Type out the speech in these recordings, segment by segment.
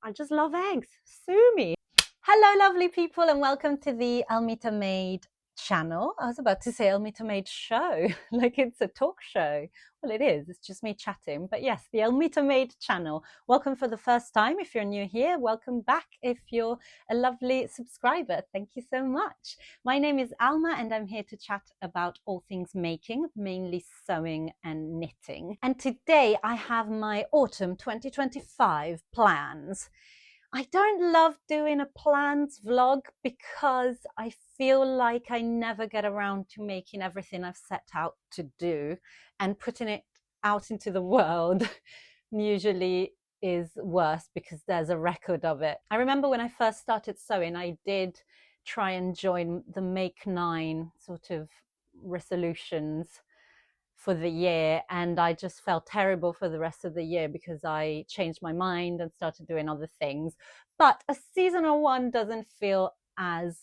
I just love eggs. Sue me. Hello, lovely people, and welcome to the Almita Made channel. I was about to say Almita Made show, like it's a talk show. Well, it is. It's just me chatting. But yes, the Almita Made channel. Welcome for the first time. If you're new here, welcome back. If you're a lovely subscriber, thank you so much. My name is Alma, and I'm here to chat about all things making, mainly sewing and knitting. And today I have my autumn 2025 plans. I don't love doing a plans vlog because I feel like I never get around to making everything I've set out to do, and putting it out into the world usually is worse because there's a record of it. I remember when I first started sewing, I did try and join the Make 9 sort of resolutions for the year, and I just felt terrible for the rest of the year because I changed my mind and started doing other things. But a seasonal one doesn't feel as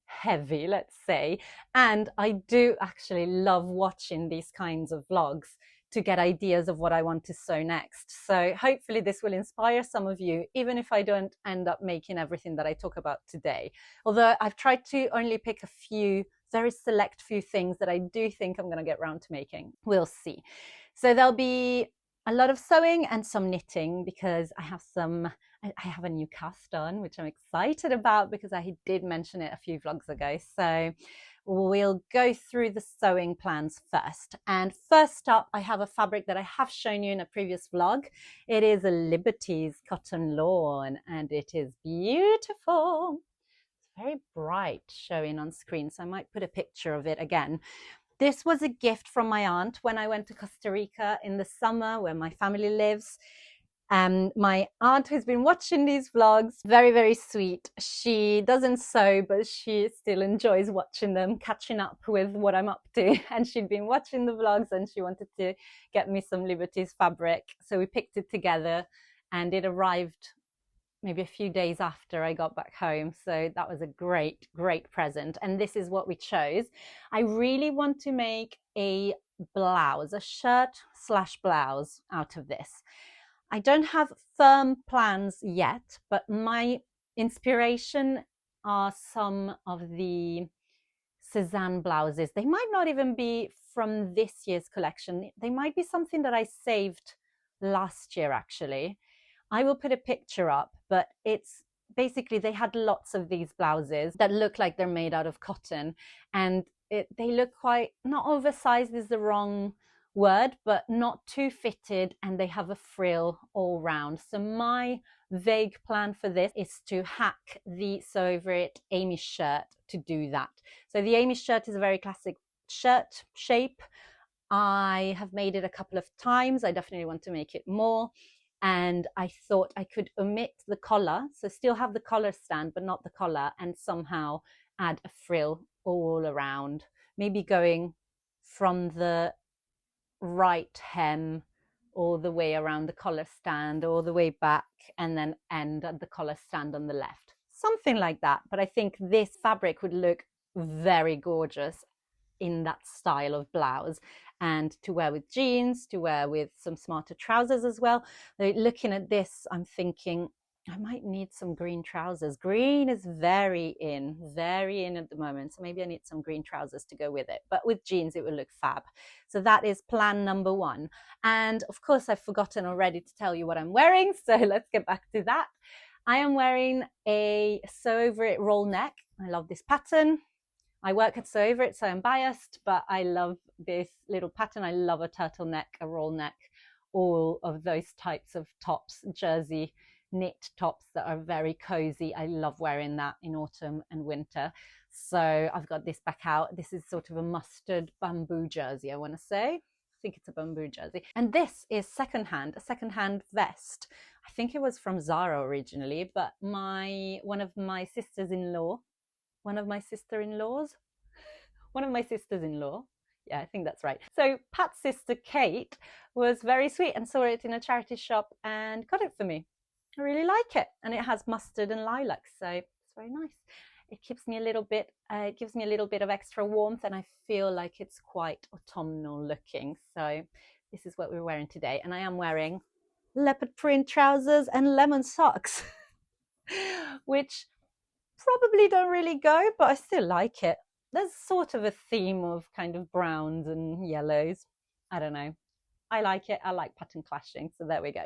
heavy, let's say, and I do actually love watching these kinds of vlogs to get ideas of what I want to sew next. So hopefully this will inspire some of you, even if I don't end up making everything that I talk about today. Although I've tried to only pick a few, very select few things that I do think I'm going to get around to making. We'll see. So there'll be a lot of sewing and some knitting because I have a new cast on, which I'm excited about because I did mention it a few vlogs ago. So we'll go through the sewing plans first. And first up, I have a fabric that I have shown you in a previous vlog. It is a Liberty's cotton lawn, and it is beautiful. Very bright showing on screen, so I might put a picture of it again. This was a gift from my aunt when I went to Costa Rica in the summer, where my family lives. My aunt, who's been watching these vlogs, very, very sweet. She doesn't sew, but she still enjoys watching them, catching up with what I'm up to. And she'd been watching the vlogs and she wanted to get me some Liberty's fabric. So we picked it together and it arrived maybe a few days after I got back home. So that was a great, great present. And this is what we chose. I really want to make a blouse, a shirt/blouse out of this. I don't have firm plans yet, but my inspiration are some of the Cézanne blouses. They might not even be from this year's collection. They might be something that I saved last year, actually. I will put a picture up, but it's basically, they had lots of these blouses that look like they're made out of cotton, and they look quite, not oversized is the wrong word, but not too fitted, and they have a frill all round. So my vague plan for this is to hack the Sew Over It Amy shirt to do that. So the Amy shirt is a very classic shirt shape. I have made it a couple of times. I definitely want to make it more. And I thought I could omit the collar, so still have the collar stand, but not the collar, and somehow add a frill all around, maybe going from the right hem all the way around the collar stand, all the way back, and then end at the collar stand on the left. Something like that. But I think this fabric would look very gorgeous in that style of blouse, and to wear with jeans, to wear with some smarter trousers as well. Looking at this, I'm thinking I might need some green trousers. Green is very in at the moment. So maybe I need some green trousers to go with it. But with jeans, it will look fab. So that is plan number one. And of course, I've forgotten already to tell you what I'm wearing. So let's get back to that. I am wearing a Sew Over It roll neck. I love this pattern. I work at Sew Over It, so I'm biased, but I love this little pattern. I love a turtleneck, a roll neck, all of those types of tops, jersey knit tops that are very cozy. I love wearing that in autumn and winter. So I've got this back out. This is sort of a mustard bamboo jersey, I want to say. I think it's a bamboo jersey. And this is secondhand, a secondhand vest. I think it was from Zara originally, but one of my sisters-in-law, yeah, I think that's right. So Pat's sister Kate was very sweet and saw it in a charity shop and got it for me. I really like it, and it has mustard and lilac, so it's very nice. It gives me a little bit of extra warmth, and I feel like it's quite autumnal looking. So this is what we're wearing today, and I am wearing leopard print trousers and lemon socks. which probably don't really go, but I still like it. There's sort of a theme of kind of browns and yellows. I don't know. I like it. I like pattern clashing. So there we go.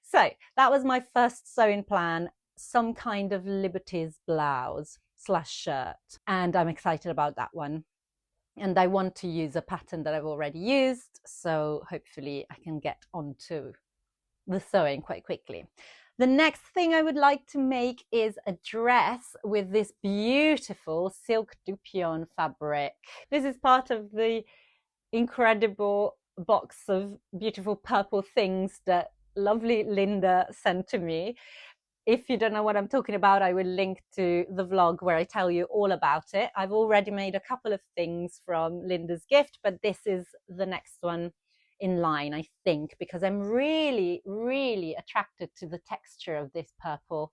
So that was my first sewing plan, some kind of Liberty's blouse / shirt. And I'm excited about that one. And I want to use a pattern that I've already used. So hopefully I can get onto the sewing quite quickly. The next thing I would like to make is a dress with this beautiful silk dupion fabric. This is part of the incredible box of beautiful purple things that lovely Linda sent to me. If you don't know what I'm talking about, I will link to the vlog where I tell you all about it. I've already made a couple of things from Linda's gift, but this is the next one in line, I think, because I'm really, really attracted to the texture of this purple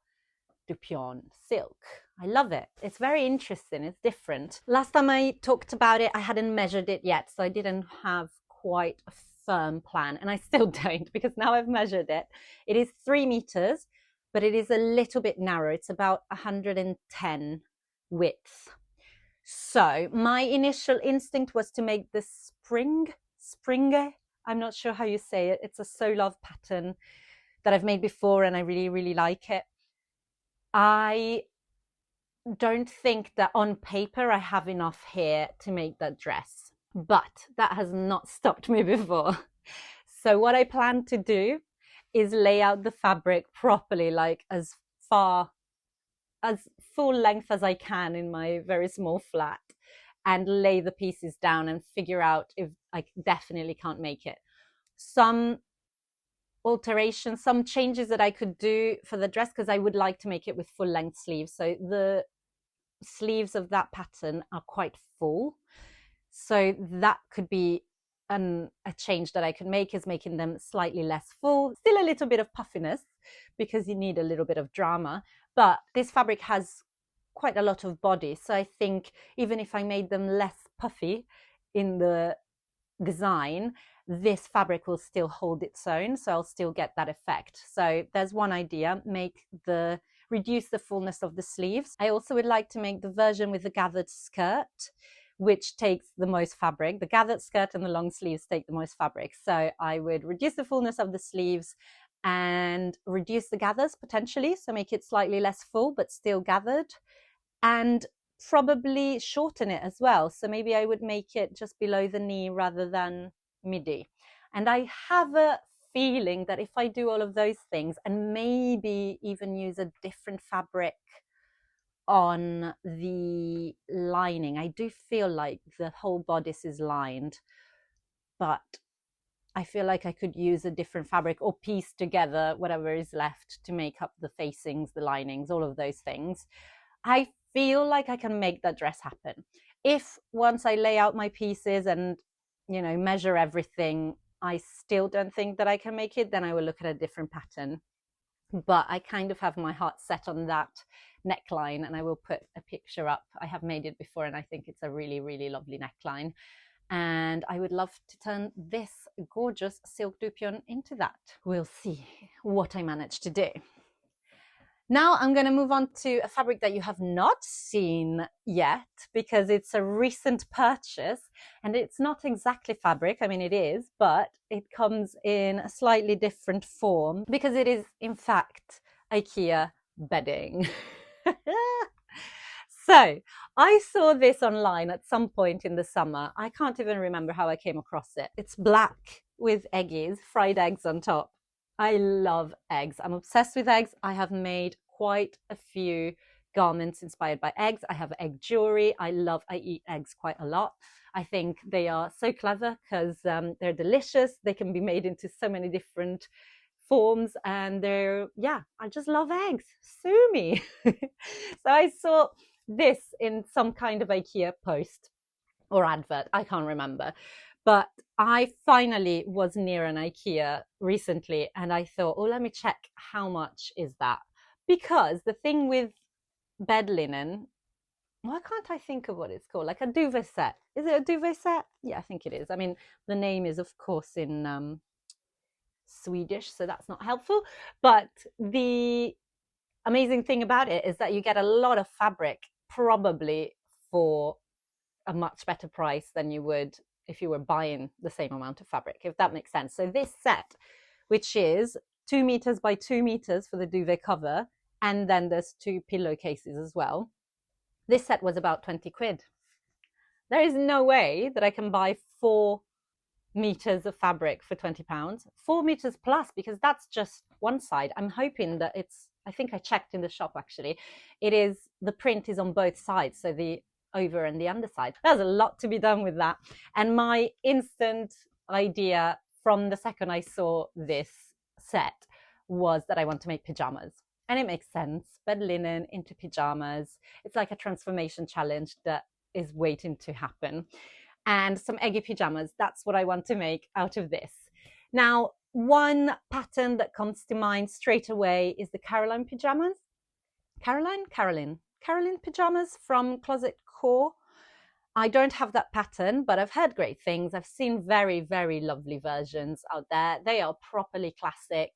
dupion silk. I love it. It's very interesting. It's different. Last time I talked about it, I hadn't measured it yet, so I didn't have quite a firm plan, and I still don't, because now I've measured it. It is 3 meters, but it is a little bit narrow. It's about 110 width. So my initial instinct was to make the springer. I'm not sure how you say it. It's a So Love pattern that I've made before, and I really, really like it. I don't think that on paper I have enough here to make that dress, but that has not stopped me before. So what I plan to do is lay out the fabric properly, like as full length as I can in my very small flat, and lay the pieces down and figure out if I definitely can't make it. Some alterations, some changes that I could do for the dress, because I would like to make it with full length sleeves. So the sleeves of that pattern are quite full. So that could be a change that I could make, is making them slightly less full. Still a little bit of puffiness because you need a little bit of drama. But this fabric has quite a lot of body. So I think even if I made them less puffy in the design, this fabric will still hold its own. So I'll still get that effect. So there's one idea, reduce the fullness of the sleeves. I also would like to make the version with the gathered skirt, which takes the most fabric. The gathered skirt and the long sleeves take the most fabric. So I would reduce the fullness of the sleeves and reduce the gathers potentially, so make it slightly less full but still gathered, and probably shorten it as well. So maybe I would make it just below the knee rather than midi. And I have a feeling that if I do all of those things and maybe even use a different fabric on the lining, I do feel like the whole bodice is lined, but I feel like I could use a different fabric or piece together whatever is left to make up the facings, the linings, all of those things. I feel like I can make that dress happen. If once I lay out my pieces and, you know, measure everything, I still don't think that I can make it, then I will look at a different pattern. But I kind of have my heart set on that neckline, and I will put a picture up. I have made it before and I think it's a really, really lovely neckline. And I would love to turn this gorgeous silk dupion into that. We'll see what I manage to do. Now I'm going to move on to a fabric that you have not seen yet, because it's a recent purchase and it's not exactly fabric. I mean, it is, but it comes in a slightly different form because it is in fact IKEA bedding. So I saw this online at some point in the summer. I can't even remember how I came across it. It's black with eggies, fried eggs on top. I love eggs. I'm obsessed with eggs. I have made quite a few garments inspired by eggs. I have egg jewelry. I eat eggs quite a lot. I think they are so clever because they're delicious. They can be made into so many different forms, and I just love eggs. Sue me. So I saw this in some kind of IKEA post or advert. I can't remember. But I finally was near an IKEA recently and I thought, oh, let me check how much is that? Because the thing with bed linen, why can't I think of what it's called? Like a duvet set. Is it a duvet set? Yeah, I think it is. I mean, the name is, of course, in Swedish, so that's not helpful. But amazing thing about it is that you get a lot of fabric, probably for a much better price than you would if you were buying the same amount of fabric, if that makes sense. So this set, which is 2 meters by 2 meters for the duvet cover, and then there's 2 pillowcases as well. This set was about 20 quid. There is no way that I can buy 4 meters of fabric for £20, 4 meters plus, because that's just one side. I'm hoping that I think I checked in the shop actually, the print is on both sides, so the over and the underside. There's a lot to be done with that. And my instant idea from the second I saw this set was that I want to make pajamas. And it makes sense, bed linen into pajamas. It's like a transformation challenge that is waiting to happen. And some eggy pajamas, that's what I want to make out of this. Now, one pattern that comes to mind straight away is the Caroline pajamas. Caroline pajamas from Closet Core. I don't have that pattern, but I've heard great things. I've seen very, very lovely versions out there. They are properly classic,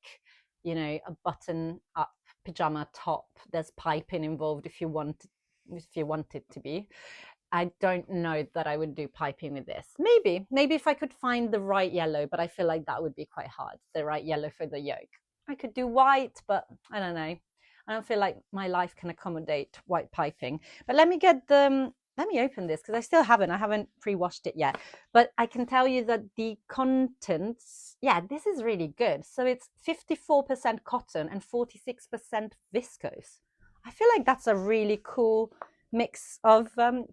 you know, a button up pajama top. There's piping involved if you want it to be. I don't know that I would do piping with this. Maybe if I could find the right yellow, but I feel like that would be quite hard, the right yellow for the yoke. I could do white, but I don't know. I don't feel like my life can accommodate white piping. But let me open this, because I haven't pre-washed it yet. But I can tell you that the contents, yeah, this is really good. So it's 54% cotton and 46% viscose. I feel like that's a really cool mix of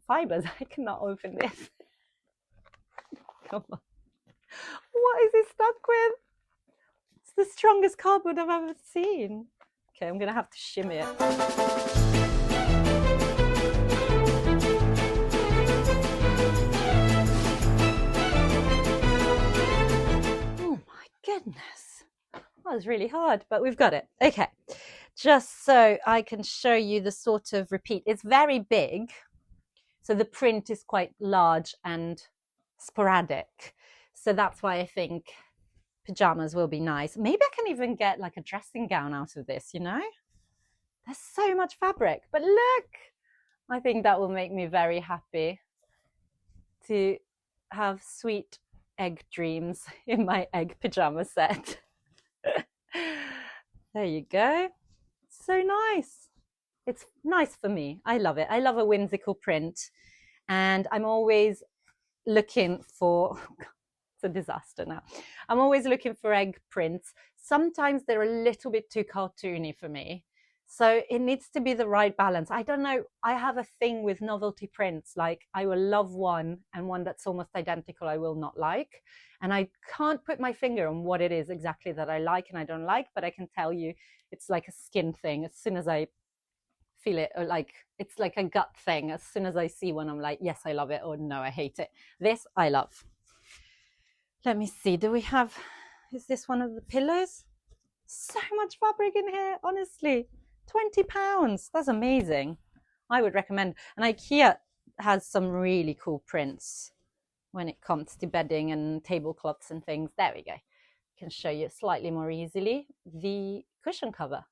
fibers. I cannot open this. Come on. What is it stuck with? It's the strongest cardboard I've ever seen. Okay, I'm gonna have to shimmy it. Oh my goodness. That was really hard, but we've got it. Okay. Just so I can show you the sort of repeat. It's very big, so the print is quite large and sporadic. So that's why I think pajamas will be nice. Maybe I can even get like a dressing gown out of this, you know? There's so much fabric, but look, I think that will make me very happy to have sweet egg dreams in my egg pajama set. There you go. So nice. It's nice for me. I love it. I love a whimsical print, and I'm always looking for it's a disaster now. I'm always looking for egg prints. Sometimes they're a little bit too cartoony for me, so it needs to be the right balance. I don't know, I have a thing with novelty prints. Like, I will love one, and one that's almost identical I will not like, and I can't put my finger on what it is exactly that I like and I don't like, but I can tell you it's like a skin thing. As soon as I feel it, or like it's like a gut thing, as soon as I see one, I'm like, yes, I love it, or no, I hate it. This I love. Let me see, is this one of the pillows? So much fabric in here, honestly. £20, that's amazing. I would recommend. And IKEA has some really cool prints when it comes to bedding and tablecloths and things. There we go. I can show you slightly more easily the cushion cover.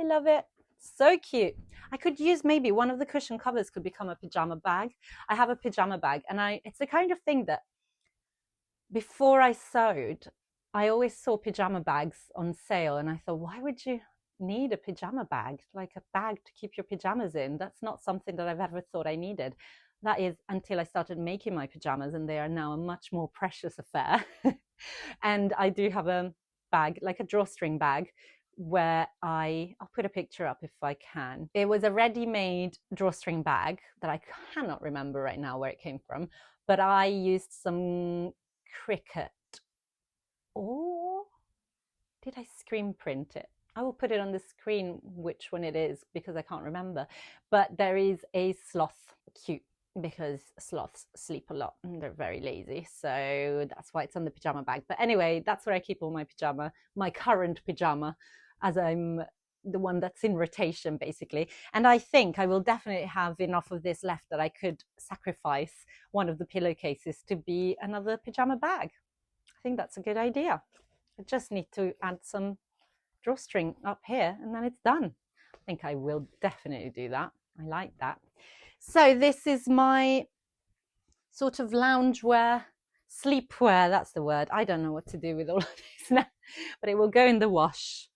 I love it. So cute. I could use, maybe one of the cushion covers could become a pajama bag. I have a pajama bag, and it's the kind of thing that before I sewed, I always saw pajama bags on sale, and I thought, why would you need a pajama bag, like a bag to keep your pajamas in? That's not something that I've ever thought I needed. That is until I started making my pajamas, and they are now a much more precious affair. And I do have a bag, like a drawstring bag, where I'll put a picture up if I can. It was a ready-made drawstring bag that I cannot remember right now where it came from, but I used some cricket, or did I screen print it? I will put it on the screen which one it is, because I can't remember. But there is a sloth, cute, because sloths sleep a lot and they're very lazy, so that's why it's on the pajama bag. But anyway, that's where I keep all my current pajama, as I'm the one that's in rotation basically. And I think I will definitely have enough of this left that I could sacrifice one of the pillowcases to be another pajama bag. I think that's a good idea. I just need to add some drawstring up here, and then it's done. think I will definitely do that. I like that. So this is my sort of loungewear, sleepwear, that's the word. I don't know what to do with all of this now, but it will go in the wash.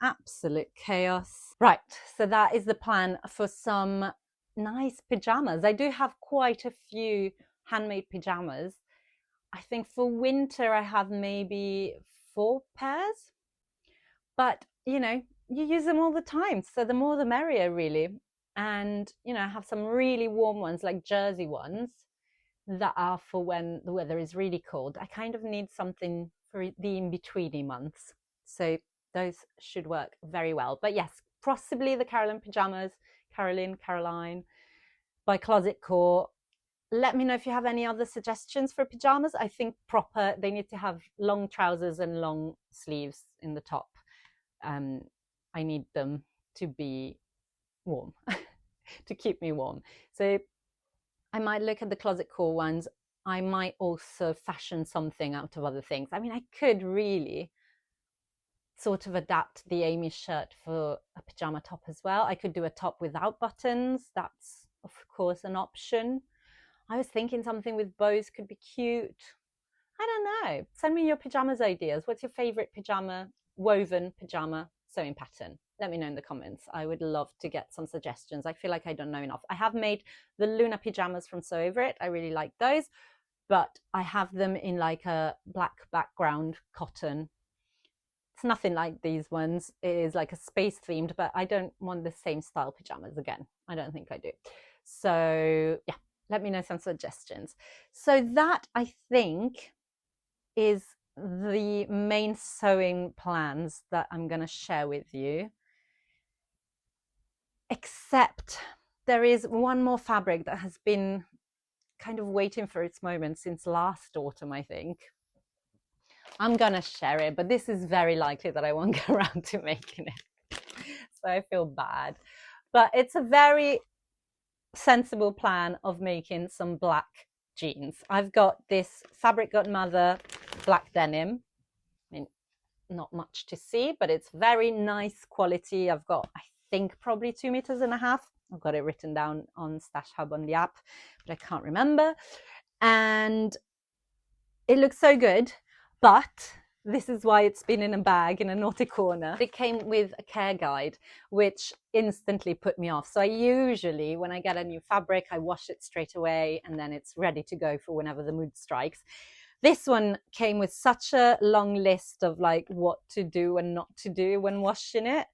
Absolute chaos. Right, so that is the plan for some nice pajamas. I do have quite a few handmade pajamas. I think for winter I have maybe 4 pairs, but you know, you use them all the time, so the more the merrier, really. And you know, I have some really warm ones, like jersey ones, that are for when the weather is really cold. I kind of need something for the in-betweeny months, so those should work very well. But yes, possibly the Caroline by Closet Core. Let me know if you have any other suggestions for pajamas. I think proper, they need to have long trousers and long sleeves in the top. I need them to be warm, to keep me warm. So I might look at the Closet Core ones. I might also fashion something out of other things. I mean, I could really sort of adapt the Amy shirt for a pajama top as well. I could do a top without buttons. That's, of course, an option. I was thinking something with bows could be cute. I don't know. Send me your pajamas ideas. What's your favorite pajama, woven pajama sewing pattern? Let me know in the comments. I would love to get some suggestions. I feel like I don't know enough. I have made the Luna pajamas from Sew Over It. I really like those, but I have them in like a black background cotton. It's nothing like these ones. It is like a space themed, but I don't want the same style pajamas again. I don't think I do. So yeah, let me know some suggestions. So that, I think, is the main sewing plans that I'm going to share with you. Except there is one more fabric that has been kind of waiting for its moment since last autumn, I think. I'm going to share it, but this is very likely that I won't get around to making it. So I feel bad. But it's a very sensible plan of making some black jeans. I've got this Fabric Godmother black denim. I mean, not much to see, but it's very nice quality. I've got, I think, probably 2.5 meters. I've got it written down on Stash Hub on the app, but I can't remember. And it looks so good, but this is why it's been in a bag in a naughty corner. It came with a care guide, which instantly put me off. So I usually, when I get a new fabric, I wash it straight away and then it's ready to go for whenever the mood strikes. This one came with such a long list of like what to do and not to do when washing it,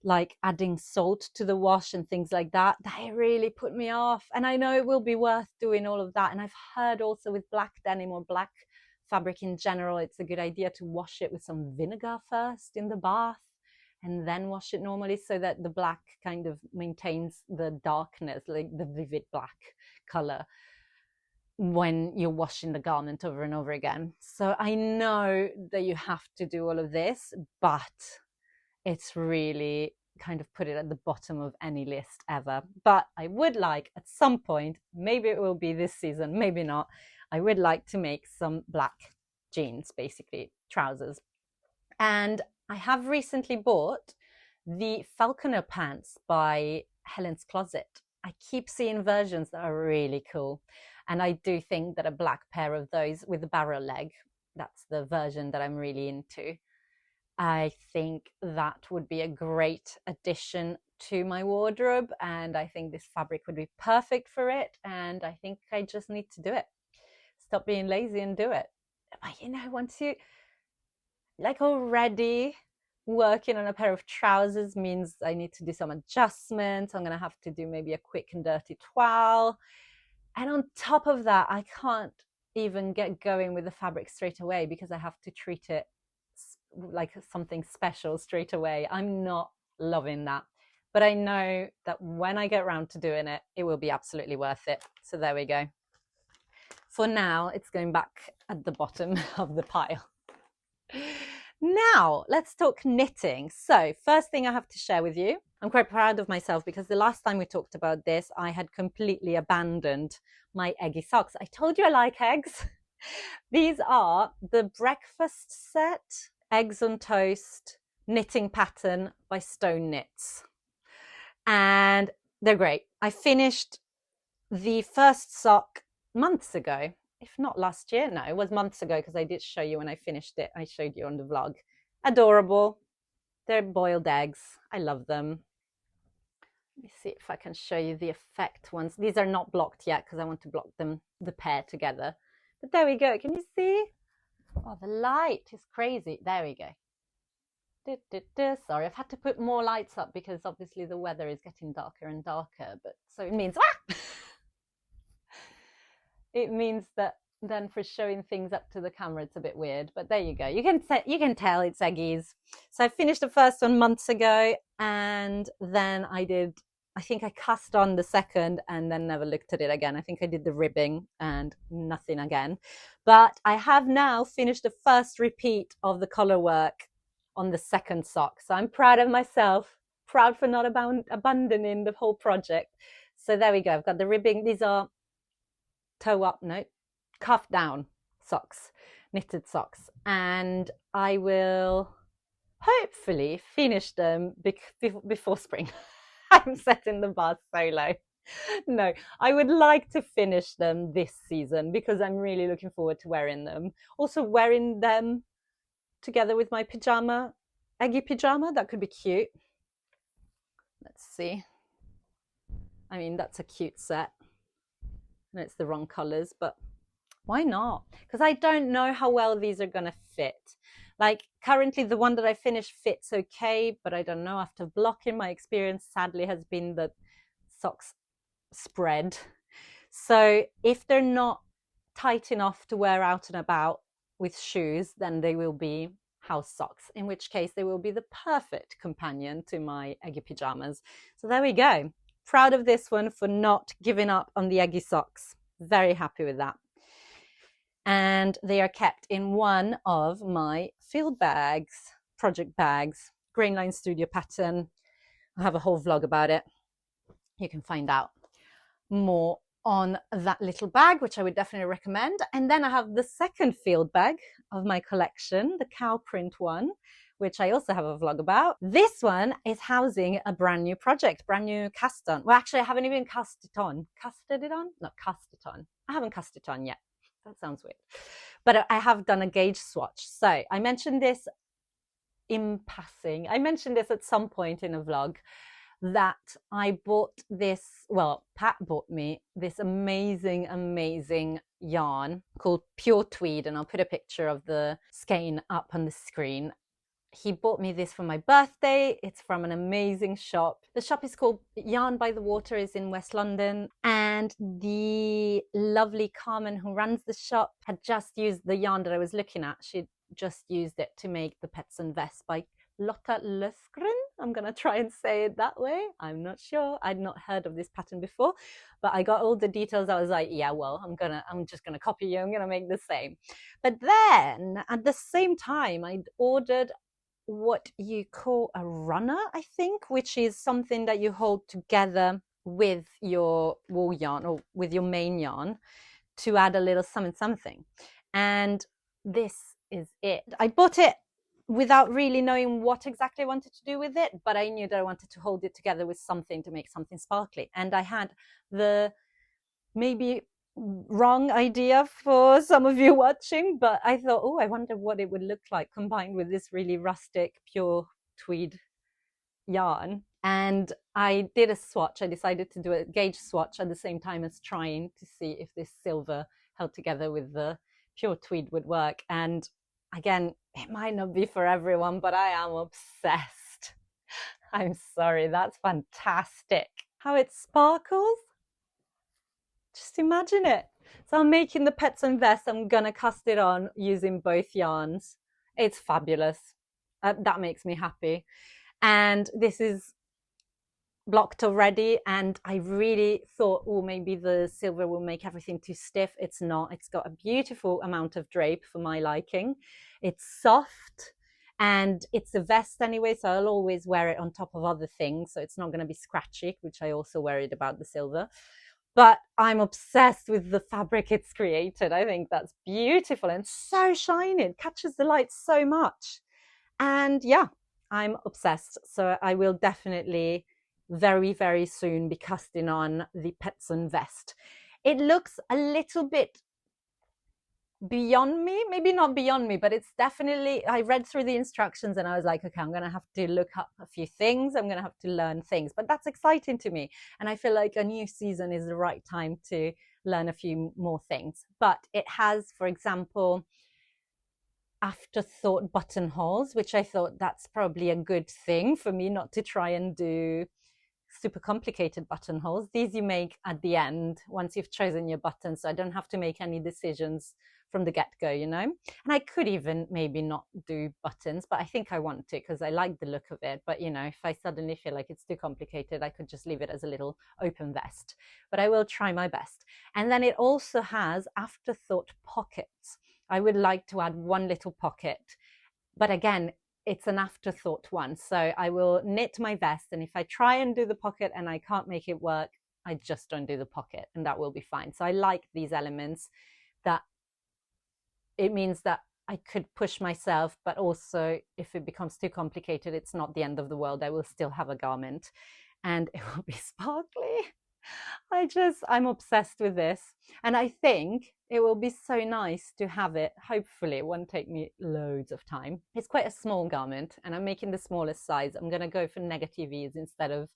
like adding salt to the wash and things like that. That really put me off. And I know it will be worth doing all of that. And I've heard also with black denim or black fabric in general, it's a good idea to wash it with some vinegar first in the bath and then wash it normally, so that the black kind of maintains the darkness, like the vivid black color, when you're washing the garment over and over again. So I know that you have to do all of this, but it's really kind of put it at the bottom of any list ever. But I would like at some point, maybe it will be this season, maybe not, I would like to make some black jeans, basically trousers. And I have recently bought the Falconer pants by Helen's Closet. I keep seeing versions that are really cool. And I do think that a black pair of those with a barrel leg, that's the version that I'm really into. I think that would be a great addition to my wardrobe. And I think this fabric would be perfect for it. And I think I just need to do it. Stop being lazy and do it. But you know, once you like already working on a pair of trousers means I need to do some adjustments. I'm going to have to do maybe a quick and dirty toile. And on top of that, I can't even get going with the fabric straight away because I have to treat it like something special straight away. I'm not loving that. But I know that when I get around to doing it, it will be absolutely worth it. So there we go. For now, it's going back at the bottom of the pile. Now, let's talk knitting. So first thing I have to share with you, I'm quite proud of myself because the last time we talked about this, I had completely abandoned my eggy socks. I told you I like eggs. These are the breakfast set eggs on toast knitting pattern by Stone Knits. and they're great. I finished the first sock months ago, if not last year. No, it was months ago because I did show you when I finished it. I showed you on the vlog. Adorable. They're boiled eggs. I love them. Let me see if I can show you the effect ones. These are not blocked yet because I want to block them, the pair together. But there we go. Can you see? Oh, the light is crazy. There we go. Sorry, I've had to put more lights up because obviously the weather is getting darker and darker. But so it means it means that then for showing things up to the camera, it's a bit weird. But there you go. You can tell it's eggies. So I finished the first one months ago, and then I think I cast on the second and then never looked at it again. I think I did the ribbing and nothing again. But I have now finished the first repeat of the color work on the second sock. So I'm proud of myself, proud for not abandoning the whole project. So there we go. I've got the ribbing. These are cuff down socks, knitted socks. And I will hopefully finish them before spring. I'm setting the bar so low. No, I would like to finish them this season because I'm really looking forward to wearing them. Also wearing them together with my pajama, eggy pajama, that could be cute. Let's see. I mean, that's a cute set. And it's the wrong colors, but why not? Because I don't know how well these are going to fit. Like currently the one that I finished fits okay, but I don't know. After blocking, my experience sadly has been that socks spread. So if they're not tight enough to wear out and about with shoes, then they will be house socks, in which case they will be the perfect companion to my eggy pajamas. So there we go. Proud of this one for not giving up on the eggy socks. Very happy with that. And they are kept in one of my field bags, project bags, Grainline Studio pattern. I have a whole vlog about it. You can find out more on that little bag, which I would definitely recommend. And then I have the second field bag of my collection, the cow print one, which I also have a vlog about. This one is housing a brand new project, brand new cast on. Well, actually, I haven't even cast it on. Casted it on? Not cast it on. I haven't cast it on yet. That sounds weird. But I have done a gauge swatch. So I mentioned this in passing. I mentioned this at some point in a vlog that I bought this, well, Pat bought me this amazing, amazing yarn called Pure Tweed. And I'll put a picture of the skein up on the screen. He bought me this for my birthday. It's from an amazing shop. The shop is called Yarn by the Water, is in West London. And the lovely Carmen who runs the shop had just used the yarn that I was looking at. She'd just used it to make the Pets and Vests by Lotta Löfgren. I'm going to try and say it that way. I'm not sure. I'd not heard of this pattern before, but I got all the details. I was like, yeah, well, I'm just going to copy you. I'm going to make the same. But then at the same time, I'd ordered what you call a runner, I think, which is something that you hold together with your wool yarn or with your main yarn to add a little something. And this is it. I bought it without really knowing what exactly I wanted to do with it, but I knew that I wanted to hold it together with something to make something sparkly. And I had the maybe wrong idea for some of you watching, but I thought, oh, I wonder what it would look like combined with this really rustic pure tweed yarn. And I did a swatch. I decided to do a gauge swatch at the same time as trying to see if this silver held together with the pure tweed would work. And again, it might not be for everyone, but I am obsessed. I'm sorry, that's fantastic. How it sparkles. Just imagine it. So I'm making the Pets and Vests. I'm going to cast it on using both yarns. It's fabulous. That makes me happy. And this is blocked already. And I really thought, oh, maybe the silver will make everything too stiff. It's not. It's got a beautiful amount of drape for my liking. It's soft. And it's a vest anyway, so I'll always wear it on top of other things. So it's not going to be scratchy, which I also worried about the silver. But I'm obsessed with the fabric it's created. I think that's beautiful and so shiny. It catches the light so much. And yeah, I'm obsessed. So I will definitely very, very soon be casting on the Petson vest. It looks a little bit beyond me, maybe not beyond me, but it's definitely, I read through the instructions and I was like, okay, I'm going to have to look up a few things. I'm going to have to learn things, but that's exciting to me. And I feel like a new season is the right time to learn a few more things. But it has, for example, afterthought buttonholes, which I thought that's probably a good thing for me not to try and do super complicated buttonholes. These you make at the end once you've chosen your buttons, so I don't have to make any decisions from the get-go, you know. And I could even maybe not do buttons, but I think I want to because I like the look of it. But you know, if I suddenly feel like it's too complicated, I could just leave it as a little open vest. But I will try my best. And then it also has afterthought pockets. I would like to add one little pocket, but again, it's an afterthought one. So I will knit my vest, and if I try and do the pocket and I can't make it work, I just don't do the pocket, and that will be fine. So I like these elements, that it means that I could push myself, but also if it becomes too complicated, it's not the end of the world. I will still have a garment and it will be sparkly. I'm obsessed with this. And I think it will be so nice to have it. Hopefully it won't take me loads of time. It's quite a small garment and I'm making the smallest size. I'm going to go for negative E's instead of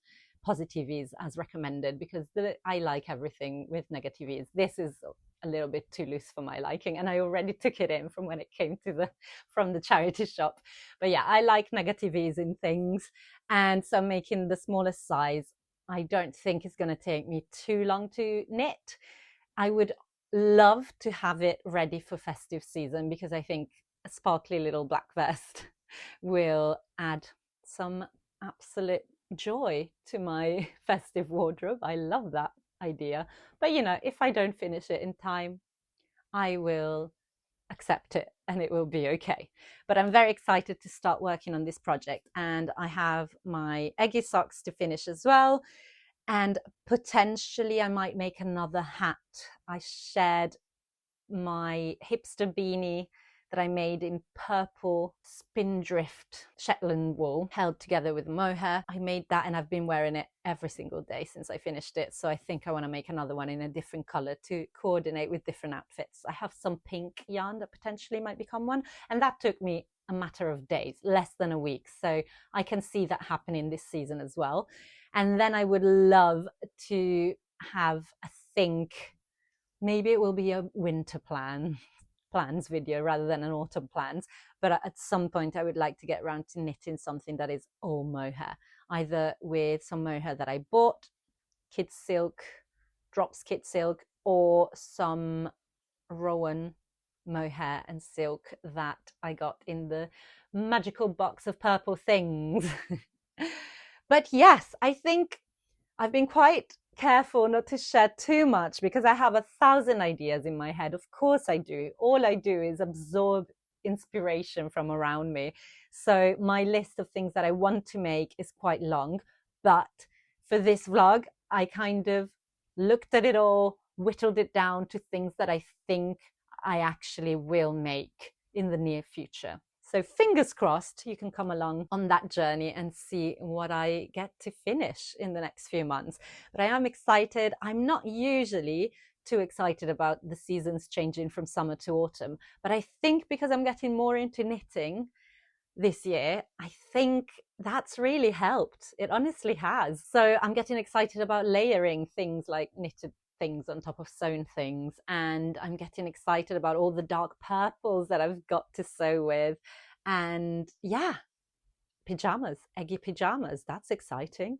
positive E's as recommended, because I like everything with negative E's. This is a little bit too loose for my liking, and I already took it in from when it came to from the charity shop. But yeah, I like negative E's in things, and so I'm making the smallest size. I don't think it's going to take me too long to knit. I would love to have it ready for festive season, because I think a sparkly little black vest will add some absolute joy to my festive wardrobe. I love that idea. But you know, if I don't finish it in time, I will accept it and it will be okay. But I'm very excited to start working on this project, and I have my eggy socks to finish as well, and potentially I might make another hat. I shared my hipster beanie that I made in purple spindrift Shetland wool held together with mohair. I made that and I've been wearing it every single day since I finished it. So I think I want to make another one in a different color to coordinate with different outfits. I have some pink yarn that potentially might become one, and that took me a matter of days, less than a week. So I can see that happening this season as well. And then I would love to have, I think, maybe it will be a winter plans video rather than an autumn plans, but at some point I would like to get around to knitting something that is all mohair, either with some mohair that I bought, kid silk, drops kid silk, or some Rowan mohair and silk that I got in the magical box of purple things. But yes, I think I've been quite careful not to share too much, because I have 1,000 ideas in my head. Of course I do. All I do is absorb inspiration from around me. So my list of things that I want to make is quite long. But for this vlog, I kind of looked at it all, whittled it down to things that I think I actually will make in the near future. So fingers crossed you can come along on that journey and see what I get to finish in the next few months. But I am excited. I'm not usually too excited about the seasons changing from summer to autumn, but I think because I'm getting more into knitting this year, I think that's really helped. It honestly has. So I'm getting excited about layering things like knitted things on top of sewn things, and I'm getting excited about all the dark purples that I've got to sew with. And yeah, pajamas, eggy pajamas, that's exciting.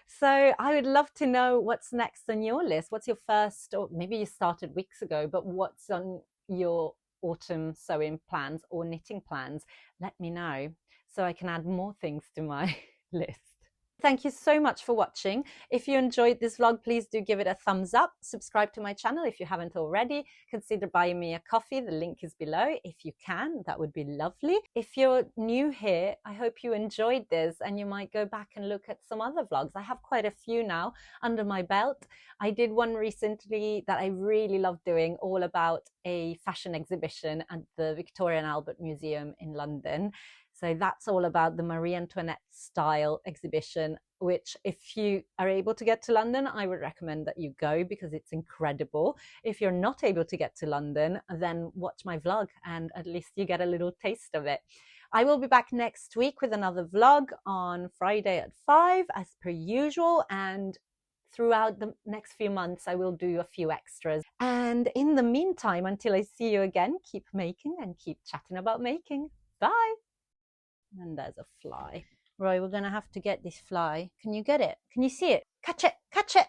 So I would love to know what's next on your list. What's your first, or maybe you started weeks ago, but what's on your autumn sewing plans or knitting plans? Let me know so I can add more things to my list. Thank you so much for watching. If you enjoyed this vlog, please do give it a thumbs up. Subscribe to my channel if you haven't already. Consider buying me a coffee. The link is below. If you can, that would be lovely. If you're new here, I hope you enjoyed this and you might go back and look at some other vlogs. I have quite a few now under my belt. I did one recently that I really loved doing, all about a fashion exhibition at the Victoria and Albert Museum in London. So that's all about the Marie Antoinette style exhibition. which if you are able to get to London, I would recommend that you go because it's incredible. If you're not able to get to London, then watch my vlog and at least you get a little taste of it. I will be back next week with another vlog on Friday at 5 as per usual, and throughout the next few months I will do a few extras. And in the meantime, until I see you again, keep making and keep chatting about making. Bye. And there's a fly. Roy, we're gonna have to get this fly. Can you get it? Can you see it? Catch it! Catch it!